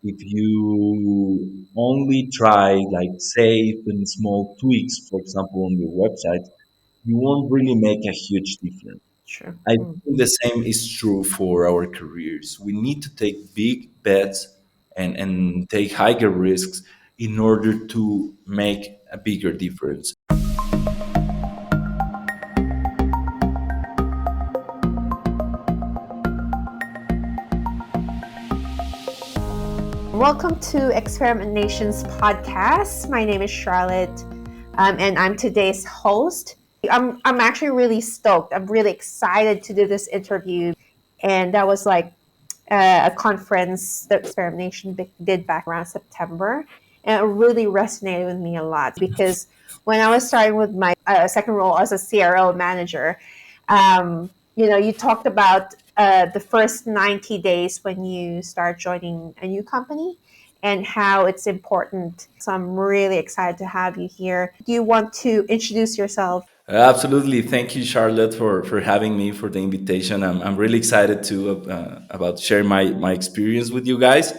if you only try like safe and small tweaks, for example, on your website, you won't really make a huge difference. Sure. I think the same is true for our careers. We need to take big bets and take higher risks in order to make a bigger difference. Welcome to Experiment Nation's podcast. My name is Charlotte, and I'm today's host. I'm actually really stoked. I'm really excited to do this interview, and that was like a conference that Experiment Nation did back around September, and it really resonated with me a lot because when I was starting with my second role as a CRO manager, you talked about the first 90 days when you start joining a new company and how it's important. So I'm really excited to have you here. Do you want to introduce yourself? Absolutely. Thank you, Charlotte, for having me, for the invitation. I'm really excited to about sharing my experience with you guys.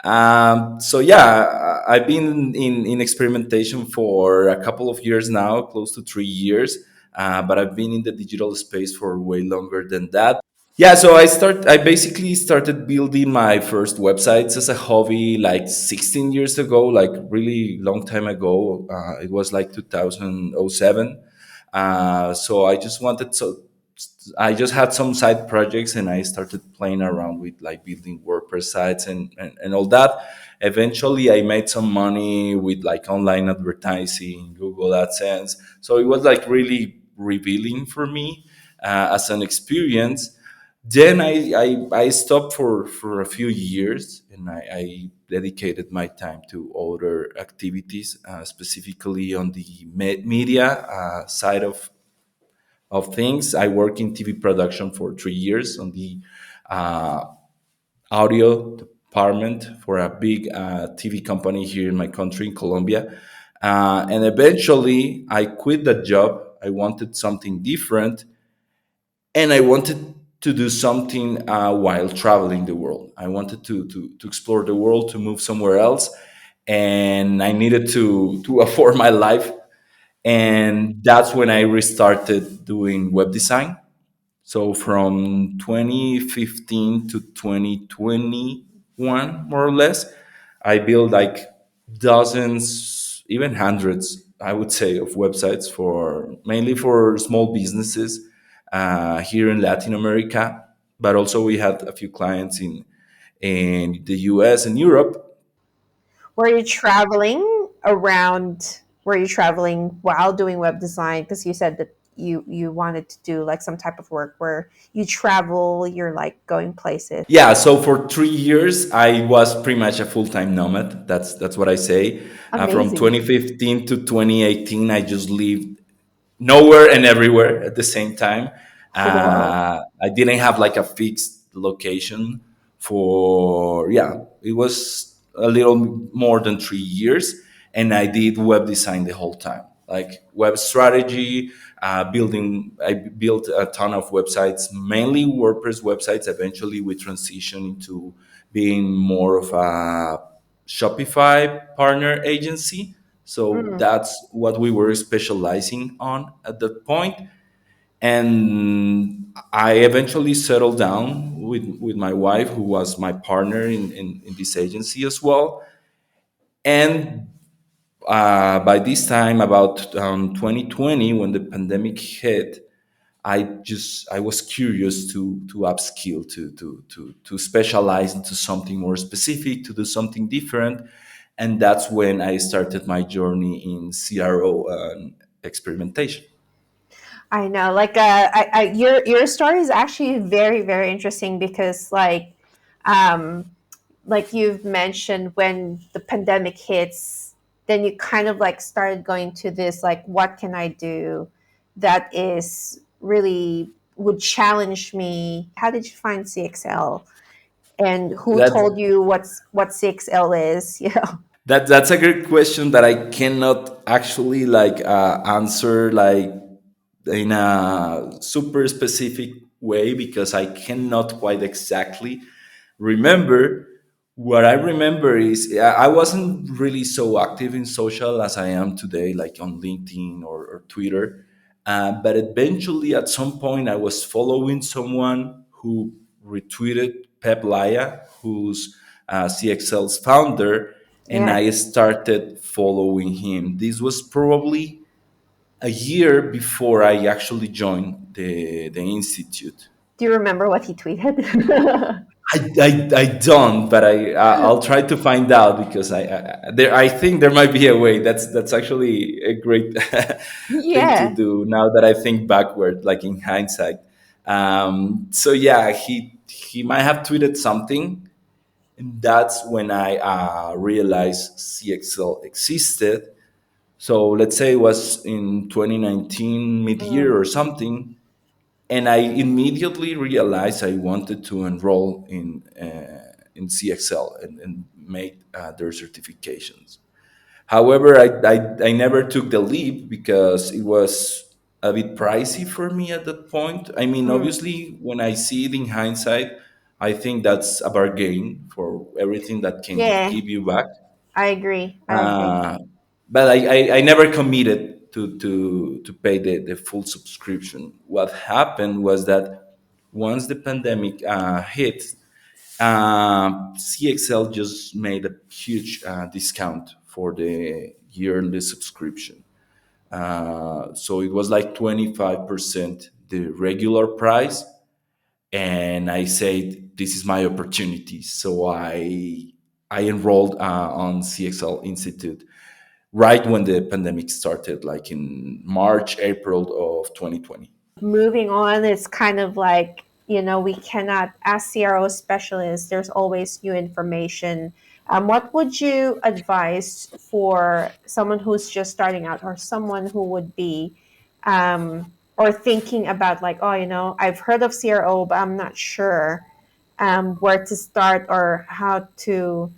So yeah, I've been in experimentation for a couple of years now, close to 3 years. But I've been in the digital space for way longer than that. Yeah, so I basically started building my first websites as a hobby like 16 years ago, like really long time ago. It was like 2007. So I just had some side projects and I started playing around with like building WordPress sites and all that. Eventually I made some money with like online advertising, Google AdSense. So it was like really revealing for me as an experience. Then I stopped for a few years and I dedicated my time to other activities, specifically on the media side of things. I work in TV production for 3 years on the uh, audio department for a big TV company here in my country, in Colombia. And eventually, I quit that job. I wanted something different, and I wanted to do something while traveling the world. I wanted to explore the world, to move somewhere else, and I needed to afford my life. And that's when I restarted doing web design. So from 2015 to 2021, more or less, I built like dozens, even hundreds, I would say, of websites for mainly for small businesses here in Latin America. But also we had a few clients in the US and Europe. Were you traveling around? Were you traveling while doing web design? Because you said that you wanted to do like some type of work where you travel, you're like going places. Yeah, so for 3 years, I was pretty much a full time nomad. That's what I say. From Amazing. 2015 to 2018, I just lived nowhere and everywhere at the same time. Wow. I didn't have like a fixed location for, yeah, it was a little more than 3 years. And I did web design the whole time, like web strategy, I built a ton of websites, mainly WordPress websites. Eventually, we transitioned into being more of a Shopify partner agency. So Mm. that's what we were specializing on at that point. And I eventually settled down with my wife, who was my partner in this agency as well. And by this time, about 2020, when the pandemic hit, I was curious to upskill, to specialize into something more specific, to do something different, and that's when I started my journey in CRO and experimentation. I know. Your story is actually very very interesting because like you've mentioned when the pandemic hits, then you kind of like started going to this like what can I do that is really would challenge me. How did you find CXL? And who That's told you what CXL is? that's a great question that I cannot actually like answer like in a super specific way, because I cannot quite exactly remember What I remember is I wasn't really so active in social as I am today, like on LinkedIn or Twitter. But eventually, at some point, I was following someone who retweeted Pep Laya, who's CXL's founder, and Yeah. I started following him. This was probably a year before I actually joined the institute. Do you remember what he tweeted? I don't, but I'll try to find out because I think there might be a way. That's actually a great thing to Yeah. do now that I think backward, like in hindsight. So yeah, he might have tweeted something, and that's when I realized CXL existed. So let's say it was in 2019 mid Mm. year or something, and I immediately realized I wanted to enroll in CXL and make their certifications. However, I never took the leap because it was a bit pricey for me at that point. I mean, Mm. obviously, when I see it in hindsight, I think that's a bargain for everything that can Yeah, give you back. I agree. I agree. Uh, but I never committed to pay the full subscription. What happened was that once the pandemic hit, CXL just made a huge discount for the yearly subscription. So it was like 25% the regular price. And I said, this is my opportunity. So I enrolled on CXL Institute right when the pandemic started, like in March, April of 2020. Moving on, it's kind of like, we cannot, as CRO specialists, there's always new information. What would you advise for someone who's just starting out, or someone who would be, or thinking about, like, oh, I've heard of CRO, but I'm not sure where to start, or how to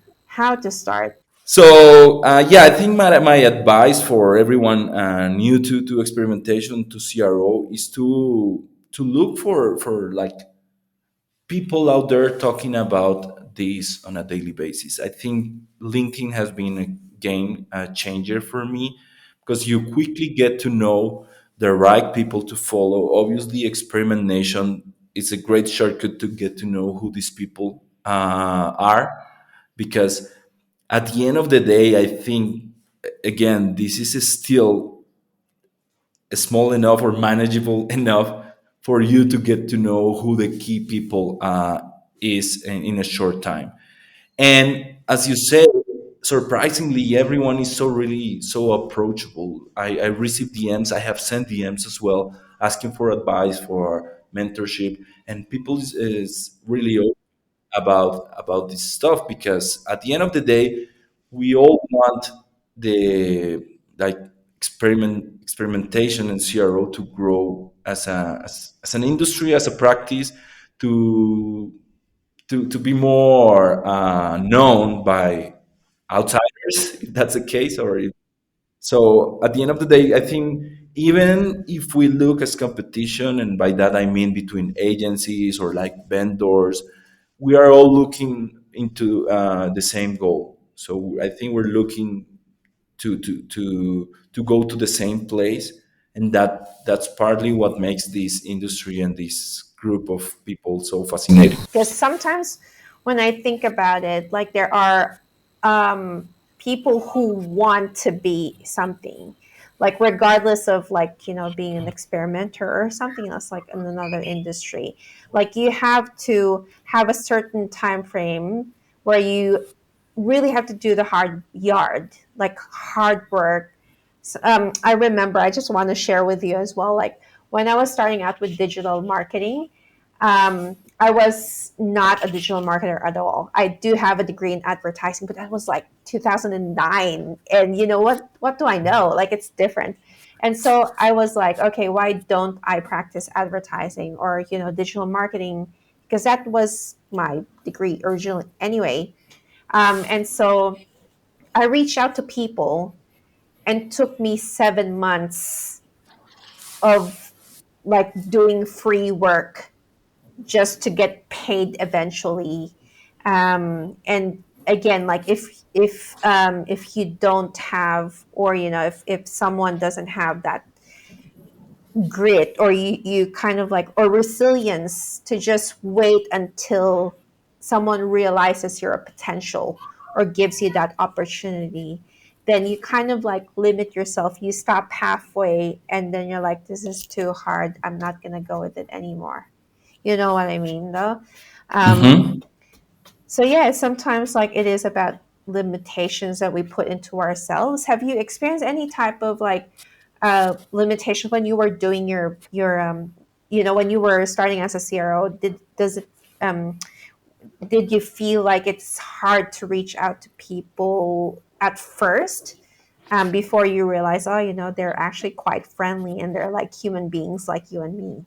start? So yeah, I think my advice for everyone new to experimentation to CRO is to look for like people out there talking about this on a daily basis. I think LinkedIn has been a game changer for me because you quickly get to know the right people to follow. Obviously, Experiment Nation is a great shortcut to get to know who these people are, because at the end of the day, I think again this is still small enough or manageable enough for you to get to know who the key people is in a short time. And as you said, surprisingly, everyone is so really so approachable. I receive DMs, I have sent DMs as well, asking for advice, for mentorship, and people is really open about this stuff because at the end of the day, we all want the like experimentation and CRO to grow as an industry, as a practice, to to be more known by outsiders, if that's the case, or if, so at the end of the day, I think even if we look as competition, and by that I mean between agencies or like vendors, we are all looking into the same goal. So I think we're looking to go to the same place, and that's partly what makes this industry and this group of people so fascinating. Because sometimes when I think about it, like, there are people who want to be something, like, regardless of, like, being an experimenter or something else, like in another industry. Like, you have to have a certain time frame where you really have to do the hard yard, like hard work. I remember, I just want to share with you as well, like, when I was starting out with digital marketing, I was not a digital marketer at all. I do have a degree in advertising, but that was like 2009. And you know what? What do I know? Like, it's different. And so I was like, okay, why don't I practice advertising or, digital marketing? Because that was my degree originally anyway. And so I reached out to people, and took me 7 months of, like, doing free work just to get paid eventually. And again, like if you don't have, or if someone doesn't have that grit, or you kind of like, or resilience to just wait until someone realizes your potential or gives you that opportunity, then you kind of like limit yourself. You stop halfway, and then you're like, this is too hard, I'm not going to go with it anymore. You know what I mean, though? um, Mm-hmm. so yeah, sometimes like it is about limitations that we put into ourselves. Have you experienced any type of like limitation when you were doing your when you were starting as a CRO? Um, did you feel like it's hard to reach out to people at first, before you realize, oh, they're actually quite friendly and they're like human beings like you and me?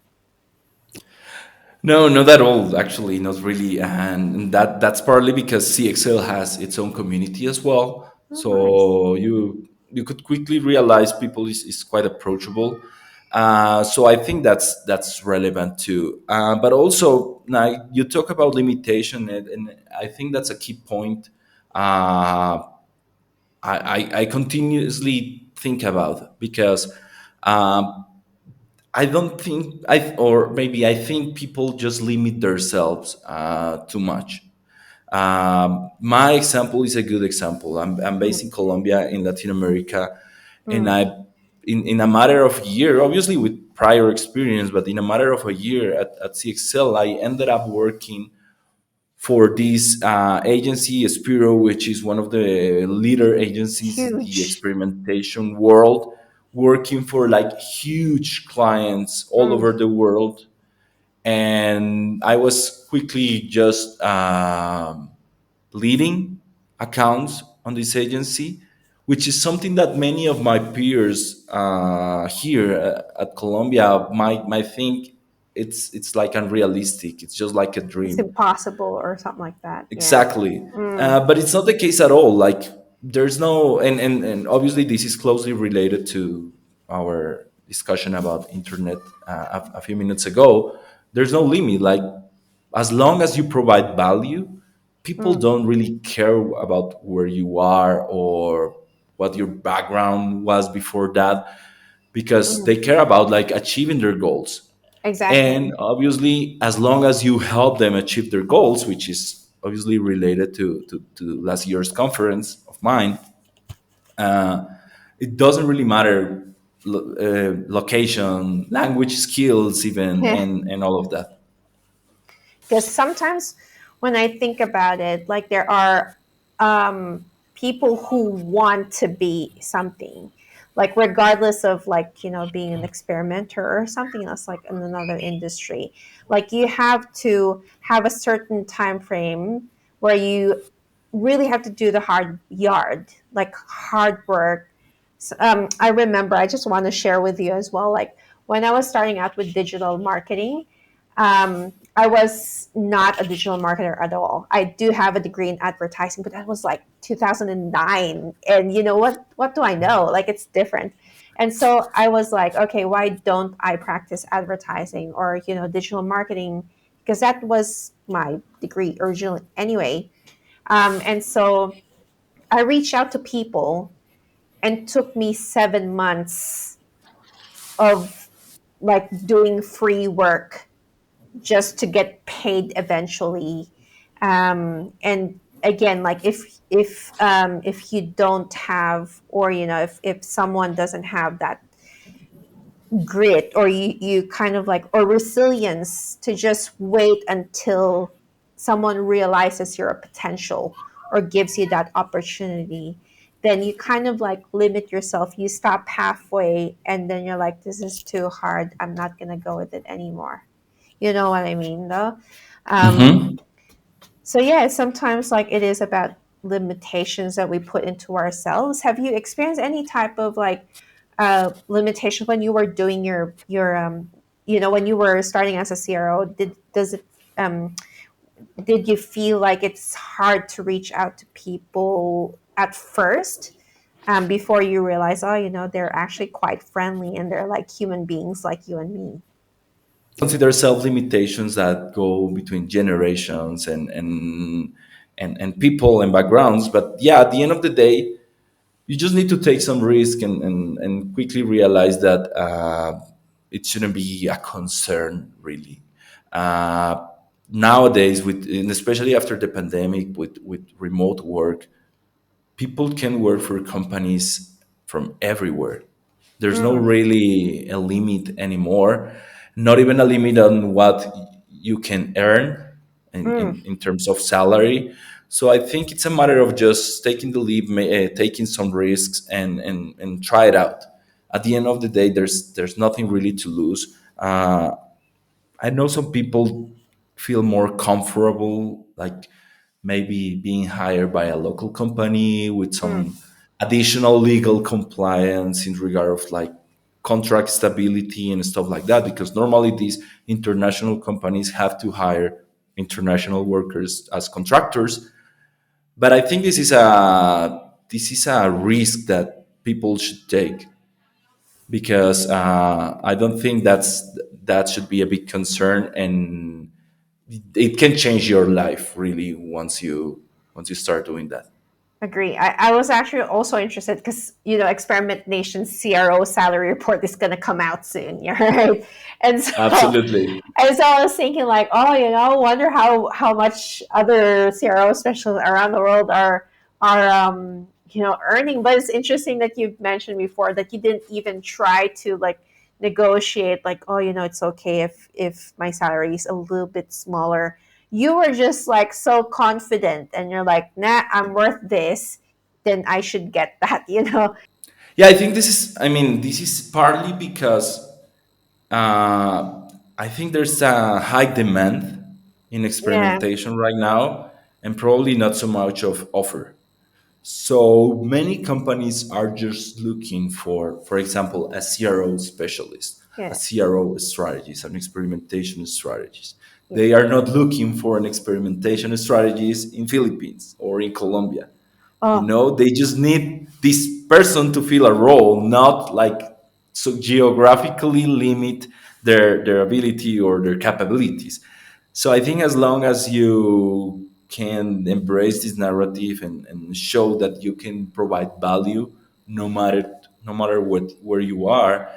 No, not at all. Actually, not really, and that's partly because CXL has its own community as well. Oh, nice. So you could quickly realize people is quite approachable. So I think that's relevant too. But also, now you talk about limitation, and I think that's a key point. I continuously think about because. Um, I don't think or maybe I think people just limit themselves too much. My example is a good example. I'm based in Mm, Colombia in Latin America, and mm, in a matter of a year, obviously with prior experience, but in a matter of a year at CXL, I ended up working for this agency, Spiro, which is one of the leader agencies in the huge. experimentation world, working for like huge clients all Mm, over the world. And I was quickly just leading accounts on this agency, which is something that many of my peers here at Columbia might think it's like unrealistic. It's just like a it's dream. impossible or something like that. Yeah. Exactly. Mm, But it's not the case at all. Like there's no, and obviously this is closely related to our discussion about internet a few minutes ago. There's no limit. Like as long as you provide value, people mm, don't really care about where you are or what your background was before that, because mm. they care about like achieving their goals. Exactly. And obviously, as long as you help them achieve their goals, which is obviously related to last year's conference of mine, uh, it doesn't really matter location, language skills, even, Yeah. and all of that. Because sometimes when I think about it, like there are people who want to be something, like regardless of like being an experimenter or something else, like in another industry. Like you have to have a certain time frame where you really have to do the hard yard, like hard work. I remember, I just want to share with you as well, like when I was starting out with digital marketing, I was not a digital marketer at all. I do have a degree in advertising, but that was like 2009. And you know what? What do I know? Like it's different. And so I was like, okay, why don't I practice advertising or digital marketing? Because that was my degree originally anyway. And so I reached out to people, and took me 7 months of like doing free work just to get paid eventually. And again, like if you don't have, or if someone doesn't have that grit, or you kind of like, or resilience to just wait until someone realizes your potential or gives you that opportunity, then you kind of like limit yourself. You stop halfway, and then you're like, this is too hard, I'm not going to go with it anymore. You know what I mean, though? um, Hmm. so yeah, sometimes like it is about limitations that we put into ourselves. Have you experienced any type of like limitation when you were doing when you were starting as a CRO? Did you feel like it's hard to reach out to people at first, before you realize, oh, they're actually quite friendly and they're like human beings like you and me? Consider self limitations that go between generations, and and people and backgrounds. But yeah, at the end of the day, you just need to take some risk and quickly realize that it shouldn't be a concern really. Uh, Nowadays, with and especially after the pandemic, with remote work, people can work for companies from everywhere. There's no Mm, really a limit anymore, not even a limit on what you can earn mm. in terms of salary. So I think it's a matter of just taking the leap, taking some risks, and try it out. At the end of the day, there's nothing really to lose. I know some people feel more comfortable, like maybe being hired by a local company with Mm. some additional legal compliance in regard of like contract stability and stuff like that. Because normally these international companies have to hire international workers as contractors. But I think this is a risk that people should take because I don't think that should be a big concern, and it can change your life really once you start doing that. Agree. I was actually also interested because Experiment Nation's CRO salary report is going to come out soon, yeah, right? And so, Absolutely. and so I was thinking like, oh, wonder how much other CRO specialists around the world are earning. But it's interesting that you've mentioned before that you didn't even try to like negotiate, like, oh, it's okay if my salary is a little bit smaller. You were just like so confident and you're like, nah, I'm worth this, then I should get that. Yeah, I think this is partly because I think there's a high demand in Yeah, experimentation right now, and probably not so much of offer. So many companies are just looking for example, a CRO specialist, a yeah, CRO strategist, an experimentation strategist. yeah. They are not looking for an experimentation strategist in Philippines or in Colombia. Oh, They just need this person to fill a role, not like so geographically limit their ability or their capabilities. So I think as long as you can embrace this narrative and show that you can provide value no matter where you are,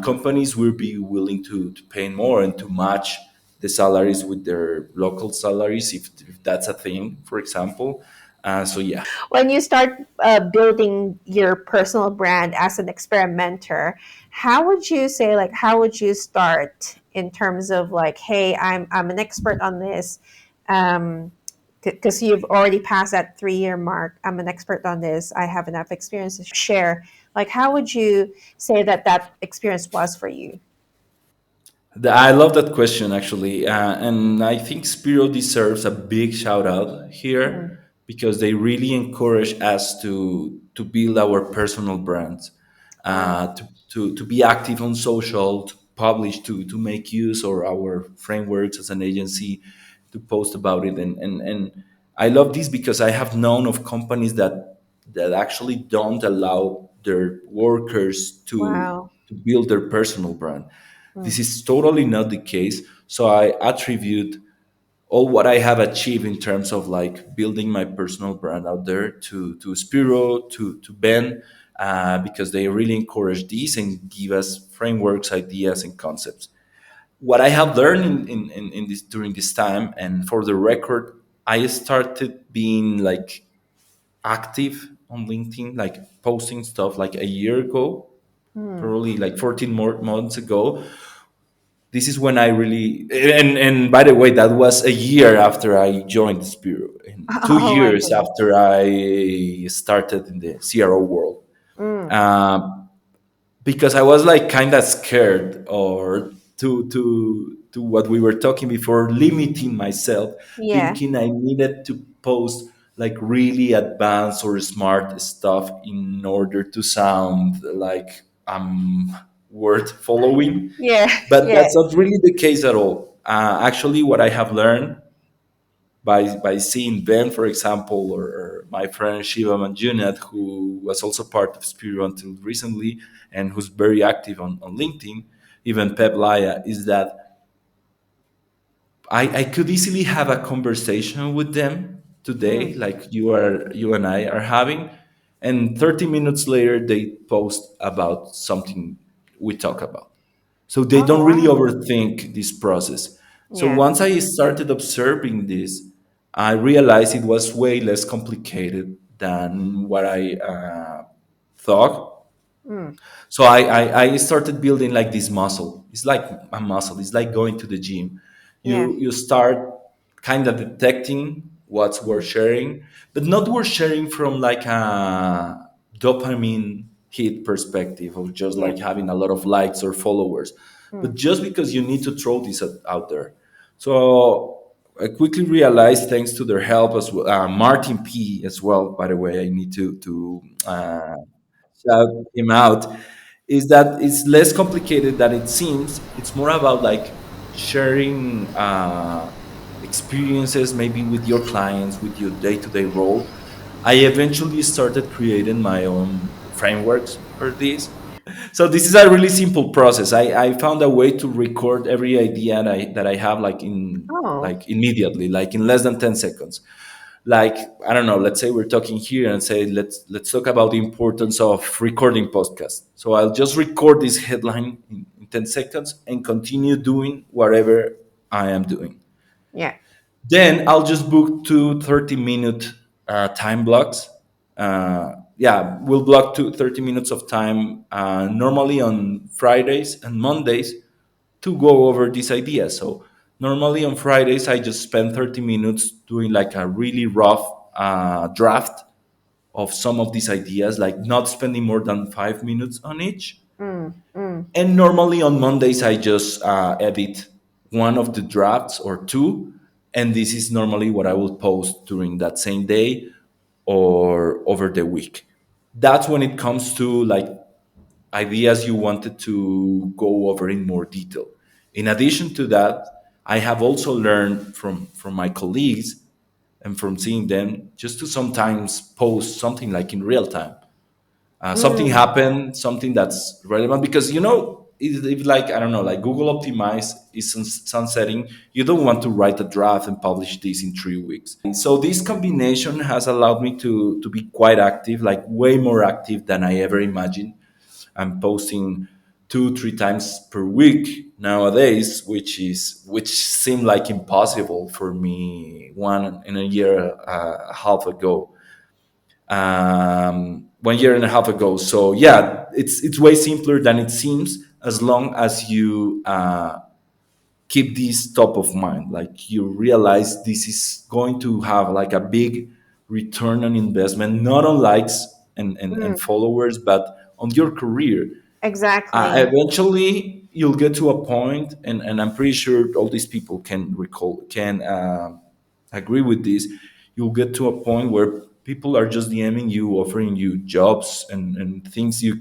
companies will be willing to pay more and to match the salaries with their local salaries if that's a thing, for example. So yeah. when you start building your personal brand as an experimenter, how would you say, like, how would you start in terms of like, hey, I'm an expert on this, um, because you've already passed that 3 year mark. I'm an expert on this. I have enough experience to share. Like, how would you say that experience was for you? I love that question actually, and I think Spiro deserves a big shout out Mm. here because they really encourage us to build our personal brands, Oh, to be active on social, to publish, to make use of our frameworks as an agency, to post about it, and I love this because I have known of companies that actually don't allow their workers wow. to build their personal brand. Mm. This is totally not the case. So I attribute all what I have achieved in terms of like building my personal brand out there to Spiro, to Ben, because they really encourage these and give us frameworks, ideas, and concepts. What I have learned in this during this time, and for the record, I started being like active on LinkedIn, like posting stuff like a year ago, Mm. probably like 14 more months ago. This is when I really and by the way, that was a year after I joined this bureau and two Oh my years goodness. after I started in the CRO world. Mm. Um, because I was like kind of scared or to what we were talking before, limiting myself, Yeah. thinking I needed to post like really advanced or smart stuff in order to sound like I'm worth following. Yeah. But Yeah. that's not really the case at all. Actually, what I have learned by seeing Ben, for example, or my friend Shiva Manjunath, who was also part of Spiro until recently and who's very active on LinkedIn, even Pep Laya, is that I could easily have a conversation with them today, Mm. like you and I are having, and 30 minutes later they post about something we talk about. So they Oh don't really wow. overthink this process. So Yeah. once I started observing this, I realized it was way less complicated than what I thought. Mm. So I started building like this muscle. It's like a muscle. It's like going to the gym. Yeah. You start kind of detecting what's worth Mm. sharing, but not worth sharing from like a dopamine hit perspective of just Yeah. like having a lot of likes or followers, but Mm. just because you need to throw this out there. So I quickly realized, thanks to their help as well, Martin P as well. By the way, I need to shout him out, is that it's less complicated than it seems. It's more about like sharing experiences, maybe with your clients, with your day-to-day role. I eventually started creating my own frameworks for this. So this is a really simple process. I found a way to record every idea that I have, like in Oh. like immediately, like in less than 10 seconds. Like, I don't know, let's say we're talking here and say let's talk about the importance of recording podcasts. So I'll just record this headline in 10 seconds and continue doing whatever I am doing. Yeah. Then I'll just book two 30-minute time blocks. Yeah, we'll block 30 minutes of time, normally on Fridays and Mondays, to go over this idea. So normally on Fridays, I just spend 30 minutes doing like a really rough draft of some of these ideas, like not spending more than 5 minutes on each. Mm. Mm. And normally on Mondays, I just edit one of the drafts or two. And this is normally what I will post during that same day or over the week. That's when it comes to like ideas you wanted to go over in more detail. In addition to that, I have also learned from my colleagues and from seeing them just to sometimes post something like in real time. Something Mm. happened, something that's relevant, because if like, I don't know, like Google Optimize is sunsetting, you don't want to write a draft and publish this in 3 weeks. So this combination has allowed me to be quite active, like way more active than I ever imagined. I'm posting 2 3 times per week nowadays, which seemed like impossible for me 1 and a year a half ago, 1 year and a half ago. So yeah, it's way simpler than it seems, as long as you keep this top of mind. Like, you realize this is going to have like a big return on investment, not on likes and Mm. followers, but on your career. Exactly. Eventually you'll get to a point, and I'm pretty sure all these people can agree with this. You'll get to a point where people are just DMing you, offering you jobs and things you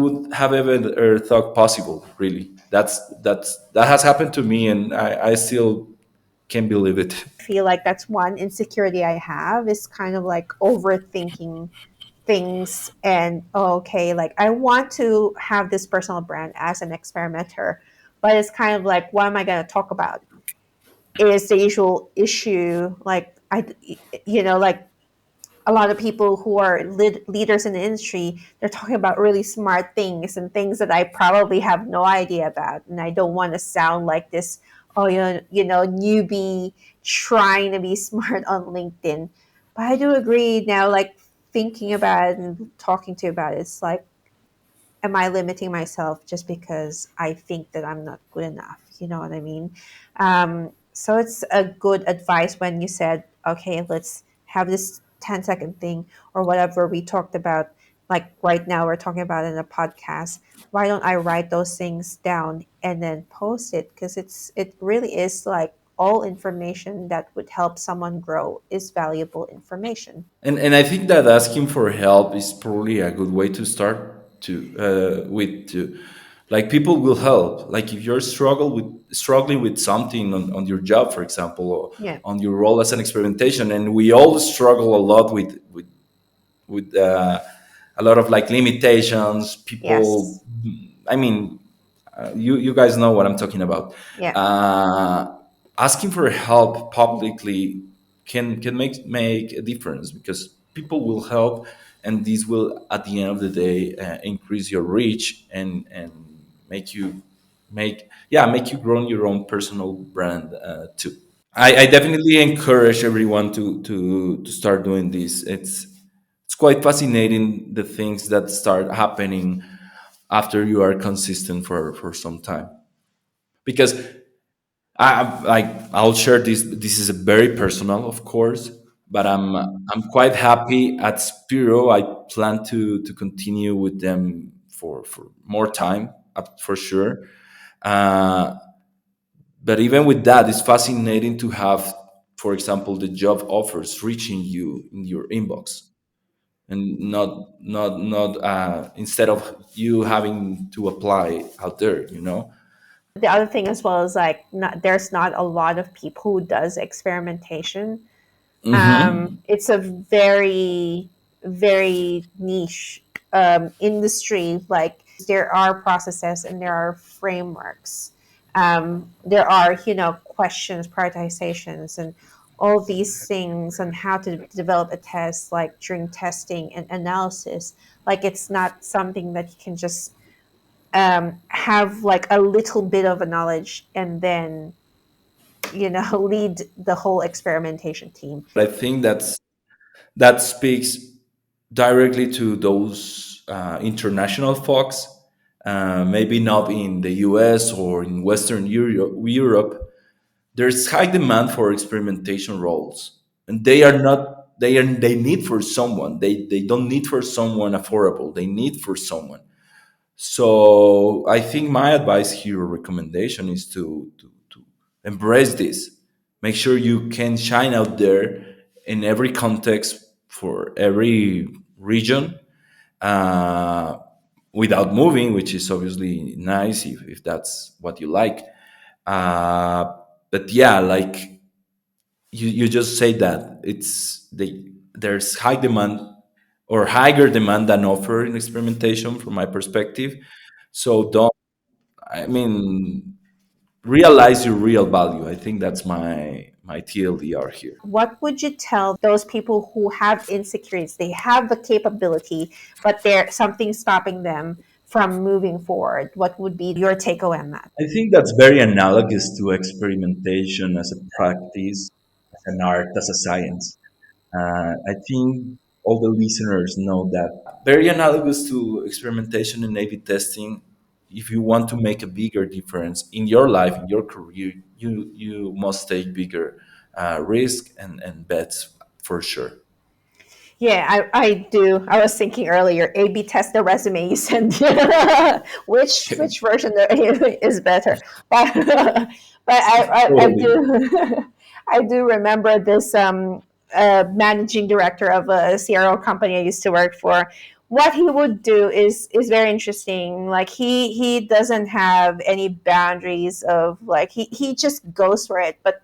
would have ever thought possible. Really, that has happened to me, and I still can't believe it. Feel like that's one insecurity I have, is kind of like overthinking things. And okay, like I want to have this personal brand as an experimenter, but it's kind of like, what am I going to talk about? Is the usual issue like like a lot of people who are leaders in the industry, they're talking about really smart things and things that I probably have no idea about, and I don't want to sound like this, oh, newbie trying to be smart on LinkedIn. But I do agree now, like thinking about it and talking to you about it, it's like, am I limiting myself just because I think that I'm not good enough? You know what I mean? So it's a good advice when you said, okay, let's have this 10-second thing or whatever we talked about. Like right now, we're talking about in a podcast. Why don't I write those things down and then post it? Because it really is like all information that would help someone grow is valuable information. And I think that asking for help is probably a good way to start to like, people will help. Like, if you're struggling with something on your job, for example, or Yeah. on your role as an experimentation, and we all struggle a lot with a lot of like limitations. People, Yes. I mean, you guys know what I'm talking about. Yeah. Uh, asking for help publicly can make a difference, because people will help, and this will at the end of the day increase your reach, and make you make you grow your own personal brand too. I definitely encourage everyone to start doing this. It's quite fascinating, the things that start happening after you are consistent for some time. Because I'll share this. This is a very personal, of course, but I'm quite happy at Spiro. I plan to continue with them for more time, for sure. Uh, but even with that, it's fascinating to have, for example, the job offers reaching you in your inbox, and not instead of you having to apply out there. The other thing as well is like there's not a lot of people who does experimentation. Mm-hmm. It's a very, very niche industry. Like there are processes and there are frameworks. There are, questions, prioritizations, and all these things on how to develop a test, like during testing and analysis. Like it's not something that you can just have like a little bit of a knowledge and then, lead the whole experimentation team. I think that speaks directly to those international folks, maybe not in the US or in Western Europe. There's high demand for experimentation roles, and they are not. They need for someone. They don't need for someone affordable. They need for someone. So I think my advice here, or recommendation, is to embrace this. Make sure you can shine out there in every context for every region, uh, without moving, which is obviously nice if that's what you like. Uh, but yeah, like you just say that there's high demand, or higher demand than offer in experimentation from my perspective. So don't, I mean, realize your real value. I think that's my TLDR here. What would you tell those people who have insecurities? They have the capability, but there's something stopping them from moving forward. What would be your takeaway on that? I think that's very analogous to experimentation as a practice, as an art, as a science. I think all the listeners know that. Very analogous to experimentation and A/B testing. If you want to make a bigger difference in your life, in your career, you must take bigger risk and bets, for sure. Yeah, I do. I was thinking earlier, A/B test the resume you send. Which version is better? But I Totally. do I do remember this managing director of a CRO company I used to work for. What he would do is very interesting. Like he doesn't have any boundaries of like he just goes for it. But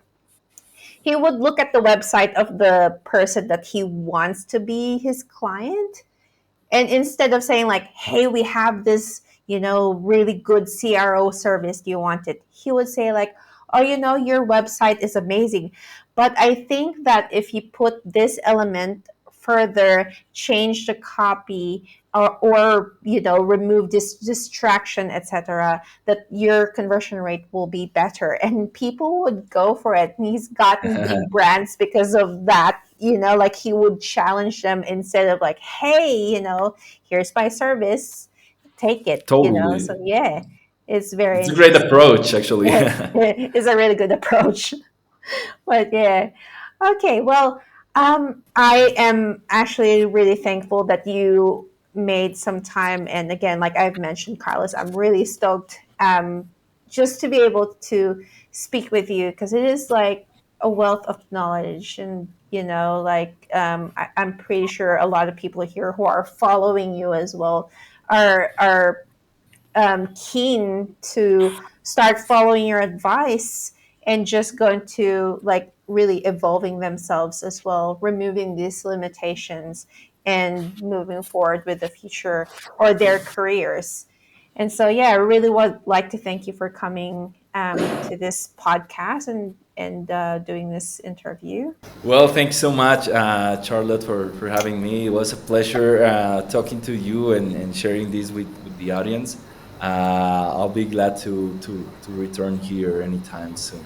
he would look at the website of the person that he wants to be his client, and instead of saying like, hey, we have this, really good CRO service, do you want it, he would say like, oh, your website is amazing, but I think that if you put this element further, change the copy, or remove this distraction, etc., that your conversion rate will be better, and people would go for it, and he's gotten big brands because of that. Like he would challenge them instead of like, hey, here's my service, take it. So Totally. yeah, it's very It's a great interesting. approach, actually. It's a really good approach. But yeah. Okay, well, I am actually really thankful that you made some time. And again, like I've mentioned, Carlos, I'm really stoked just to be able to speak with you, because it is like a wealth of knowledge. And, like I'm pretty sure a lot of people here who are following you as well are keen to start following your advice and just going to like really evolving themselves as well, removing these limitations and moving forward with the future or their careers. And so, yeah, I really would like to thank you for coming to this podcast and and doing this interview. Well, thanks so much, Charlotte, for having me. It was a pleasure talking to you and sharing this with the audience. I'll be glad to return here anytime soon.